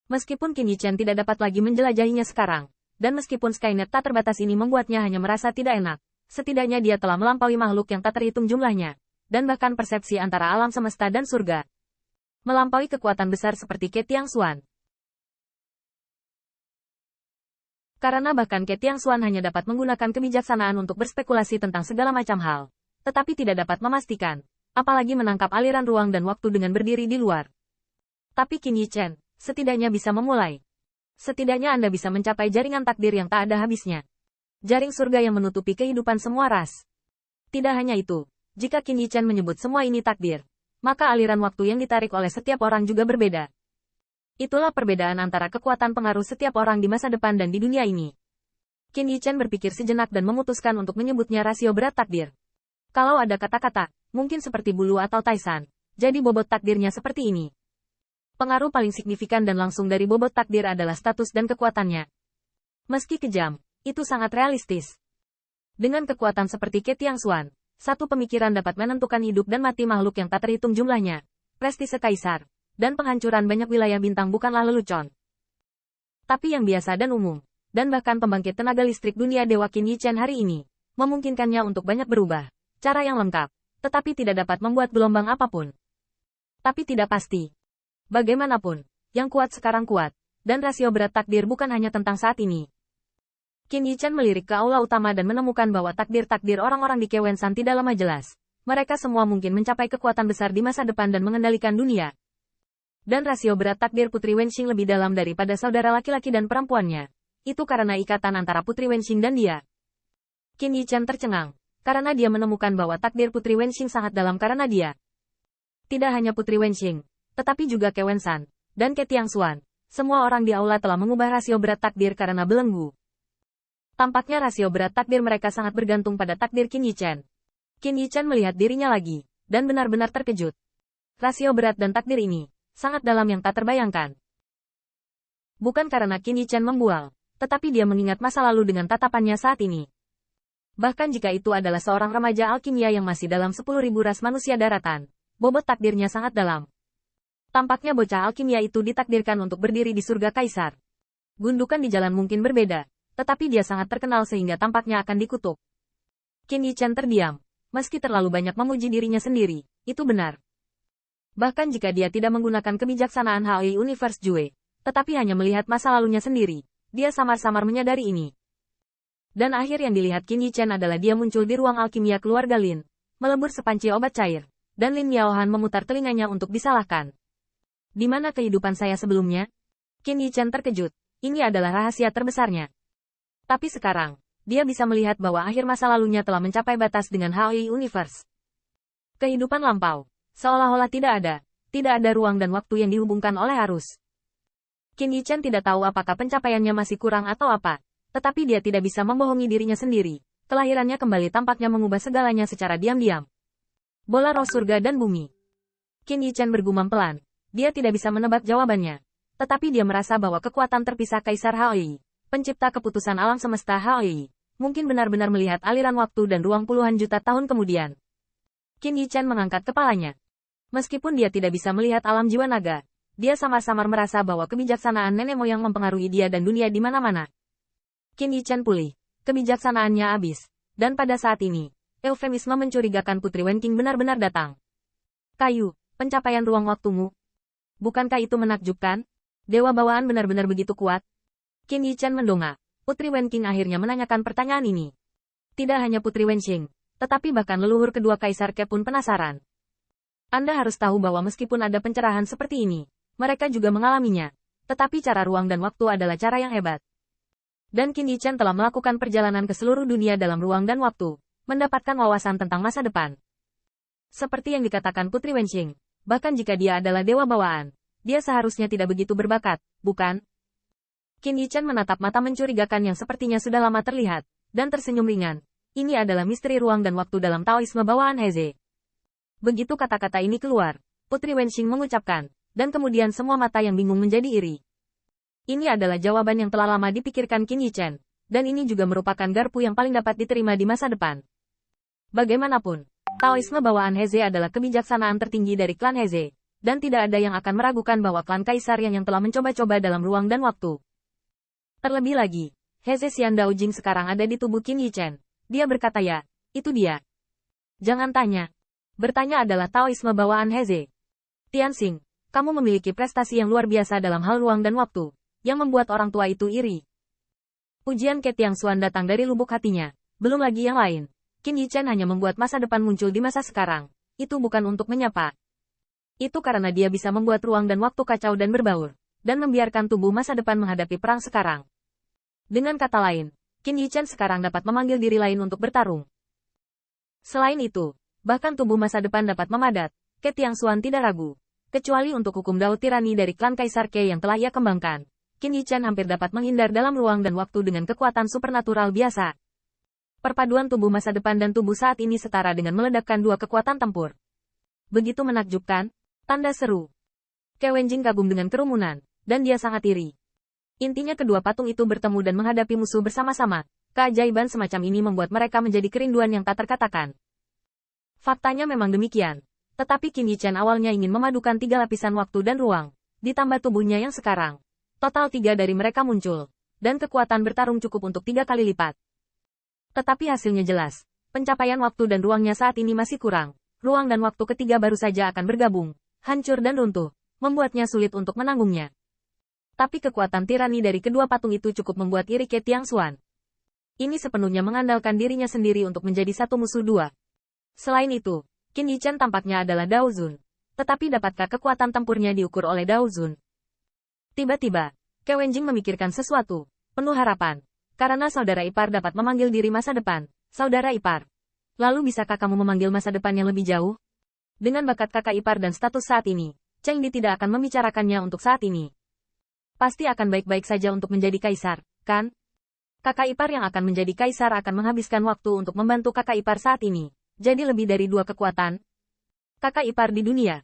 Meskipun Qin Yichen tidak dapat lagi menjelajahinya sekarang, dan meskipun Skynet tak terbatas ini membuatnya hanya merasa tidak enak, setidaknya dia telah melampaui makhluk yang tak terhitung jumlahnya, dan bahkan persepsi antara alam semesta dan surga. Melampaui kekuatan besar seperti Ke Tiangxuan. Karena bahkan Ke Tiangxuan hanya dapat menggunakan kebijaksanaan untuk berspekulasi tentang segala macam hal, tetapi tidak dapat memastikan, apalagi menangkap aliran ruang dan waktu dengan berdiri di luar. Tapi Qin Yichen, setidaknya bisa memulai. Setidaknya Anda bisa mencapai jaringan takdir yang tak ada habisnya. Jaring surga yang menutupi kehidupan semua ras. Tidak hanya itu, jika Qin Yichen menyebut semua ini takdir, maka aliran waktu yang ditarik oleh setiap orang juga berbeda. Itulah perbedaan antara kekuatan pengaruh setiap orang di masa depan dan di dunia ini. Qin Yichen berpikir sejenak dan memutuskan untuk menyebutnya rasio berat takdir. Kalau ada kata-kata, mungkin seperti bulu atau taisan, jadi bobot takdirnya seperti ini. Pengaruh paling signifikan dan langsung dari bobot takdir adalah status dan kekuatannya. Meski kejam, itu sangat realistis. Dengan kekuatan seperti Ke Tiangxuan, satu pemikiran dapat menentukan hidup dan mati makhluk yang tak terhitung jumlahnya. Prestise kaisar, dan penghancuran banyak wilayah bintang bukanlah lelucon. Tapi yang biasa dan umum, dan bahkan pembangkit tenaga listrik dunia Dewa Qin Yichen hari ini, memungkinkannya untuk banyak berubah. Cara yang lengkap, tetapi tidak dapat membuat gelombang apapun. Tapi tidak pasti. Bagaimanapun, yang kuat sekarang kuat, dan rasio berat takdir bukan hanya tentang saat ini. Qin Yichen melirik ke aula utama dan menemukan bahwa takdir-takdir orang-orang di Kewensan tidak lama jelas. Mereka semua mungkin mencapai kekuatan besar di masa depan dan mengendalikan dunia. Dan rasio berat takdir Putri Wenxing lebih dalam daripada saudara laki-laki dan perempuannya. Itu karena ikatan antara Putri Wenxing dan dia. Qin Yichen tercengang, karena dia menemukan bahwa takdir Putri Wenxing sangat dalam karena dia. Tidak hanya Putri Wenxing, tetapi juga Kewensan, dan Ke Tiangxuan. Semua orang di aula telah mengubah rasio berat takdir karena belenggu. Tampaknya rasio berat takdir mereka sangat bergantung pada takdir Qin Yichen. Qin Yichen melihat dirinya lagi, dan benar-benar terkejut. Rasio berat dan takdir ini, sangat dalam yang tak terbayangkan. Bukan karena Qin Yichen membual, tetapi dia mengingat masa lalu dengan tatapannya saat ini. Bahkan jika itu adalah seorang remaja alkimia yang masih dalam 10.000 ras manusia daratan, bobot takdirnya sangat dalam. Tampaknya bocah alkimia itu ditakdirkan untuk berdiri di surga kaisar. Gundukan di jalan mungkin berbeda, tetapi dia sangat terkenal sehingga tampaknya akan dikutuk. Qin Yichen terdiam, meski terlalu banyak memuji dirinya sendiri, itu benar. Bahkan jika dia tidak menggunakan kebijaksanaan HI Universe Jue, tetapi hanya melihat masa lalunya sendiri, dia samar-samar menyadari ini. Dan akhir yang dilihat Qin Yichen adalah dia muncul di ruang alkimia keluarga Lin, melebur sepanci obat cair, dan Lin Yaohan memutar telinganya untuk disalahkan. Di mana kehidupan saya sebelumnya? Qin Yichen terkejut. Ini adalah rahasia terbesarnya. Tapi sekarang, dia bisa melihat bahwa akhir masa lalunya telah mencapai batas dengan HI Universe. Kehidupan lampau, seolah-olah tidak ada ruang dan waktu yang dihubungkan oleh arus. Qin Yichen tidak tahu apakah pencapaiannya masih kurang atau apa, tetapi dia tidak bisa membohongi dirinya sendiri. Kelahirannya kembali tampaknya mengubah segalanya secara diam-diam. Bola roh surga dan bumi. Qin Yichen bergumam pelan. Dia tidak bisa menebak jawabannya. Tetapi dia merasa bahwa kekuatan terpisah Kaisar Haoi, pencipta keputusan alam semesta Haoi, mungkin benar-benar melihat aliran waktu dan ruang puluhan juta tahun kemudian. Qin Yichen mengangkat kepalanya. Meskipun dia tidak bisa melihat alam jiwa naga, dia samar-samar merasa bahwa kebijaksanaan nenek moyang mempengaruhi dia dan dunia di mana-mana. Qin Yichen pulih, kebijaksanaannya habis, dan pada saat ini, eufemisme mencurigakan Putri Wenqing benar-benar datang. Kayu, pencapaian ruang waktumu. Bukankah itu menakjubkan? Dewa bawaan benar-benar begitu kuat? Qin Yichen mendongak. Putri Wenqing akhirnya menanyakan pertanyaan ini. Tidak hanya Putri Wenxing, tetapi bahkan leluhur kedua Kaisar Ke pun penasaran. Anda harus tahu bahwa meskipun ada pencerahan seperti ini, mereka juga mengalaminya. Tetapi cara ruang dan waktu adalah cara yang hebat. Dan Qin Yichen telah melakukan perjalanan ke seluruh dunia dalam ruang dan waktu, mendapatkan wawasan tentang masa depan. Seperti yang dikatakan Putri Wenxing. Bahkan jika dia adalah dewa bawaan, dia seharusnya tidak begitu berbakat, bukan? Qin Yichen menatap mata mencurigakan yang sepertinya sudah lama terlihat, dan tersenyum ringan. Ini adalah misteri ruang dan waktu dalam Taoisme bawaan Heze. Begitu kata-kata ini keluar, Putri Wenxing mengucapkan, dan kemudian semua mata yang bingung menjadi iri. Ini adalah jawaban yang telah lama dipikirkan Qin Yichen, dan ini juga merupakan garpu yang paling dapat diterima di masa depan. Bagaimanapun, Taoisme bawaan Heze adalah kebijaksanaan tertinggi dari klan Heze. dan tidak ada yang akan meragukan bahwa klan Kaisar yang telah mencoba-coba dalam ruang dan waktu. Terlebih lagi, Heze Xian Daojing sekarang ada di tubuh Qin Yichen. Dia berkata ya, itu dia. Jangan tanya. Bertanya adalah Taoisme bawaan Heze. Tianxing, kamu memiliki prestasi yang luar biasa dalam hal ruang dan waktu, yang membuat orang tua itu iri. Pujian Ke Tiangxuan datang dari lubuk hatinya, belum lagi yang lain. Qin Yichen hanya membuat masa depan muncul di masa sekarang. Itu bukan untuk menyapa. Itu karena dia bisa membuat ruang dan waktu kacau dan berbaur, dan membiarkan tubuh masa depan menghadapi perang sekarang. Dengan kata lain, Qin Yichen sekarang dapat memanggil diri lain untuk bertarung. Selain itu, bahkan tubuh masa depan dapat memadat. Ke Tiangxuan tidak ragu. Kecuali untuk hukum Dao Tirani dari klan Kaisar Ke yang telah ia kembangkan, Qin Yichen hampir dapat menghindar dalam ruang dan waktu dengan kekuatan supernatural biasa. Perpaduan tubuh masa depan dan tubuh saat ini setara dengan meledakkan dua kekuatan tempur. Begitu menakjubkan, tanda seru. Ke Wenjing kagum dengan kerumunan, dan dia sangat iri. Intinya kedua patung itu bertemu dan menghadapi musuh bersama-sama. Keajaiban semacam ini membuat mereka menjadi kerinduan yang tak terkatakan. Faktanya memang demikian. Tetapi Qin Yichen awalnya ingin memadukan 3 lapisan waktu dan ruang, ditambah tubuhnya yang sekarang. Total 3 dari mereka muncul, dan kekuatan bertarung cukup untuk 3 kali lipat. Tetapi hasilnya jelas. Pencapaian waktu dan ruangnya saat ini masih kurang. Ruang dan waktu ketiga baru saja akan bergabung, hancur dan runtuh, membuatnya sulit untuk menanggungnya. Tapi kekuatan tirani dari kedua patung itu cukup membuat iri Ke Tiangxuan. Ini sepenuhnya mengandalkan dirinya sendiri untuk menjadi satu musuh dua. Selain itu, Qin Yichen tampaknya adalah Dao Zun. Tetapi dapatkah kekuatan tempurnya diukur oleh Dao Zun? Tiba-tiba, Ke Wenjing memikirkan sesuatu, penuh harapan. Karena saudara ipar dapat memanggil diri masa depan, saudara ipar. Lalu bisakah kamu memanggil masa depan yang lebih jauh? Dengan bakat kakak ipar dan status saat ini, Cheng Di tidak akan membicarakannya untuk saat ini. Pasti akan baik-baik saja untuk menjadi kaisar, kan? Kakak ipar yang akan menjadi kaisar akan menghabiskan waktu untuk membantu kakak ipar saat ini. Jadi lebih dari 2 kekuatan. Kakak ipar di dunia.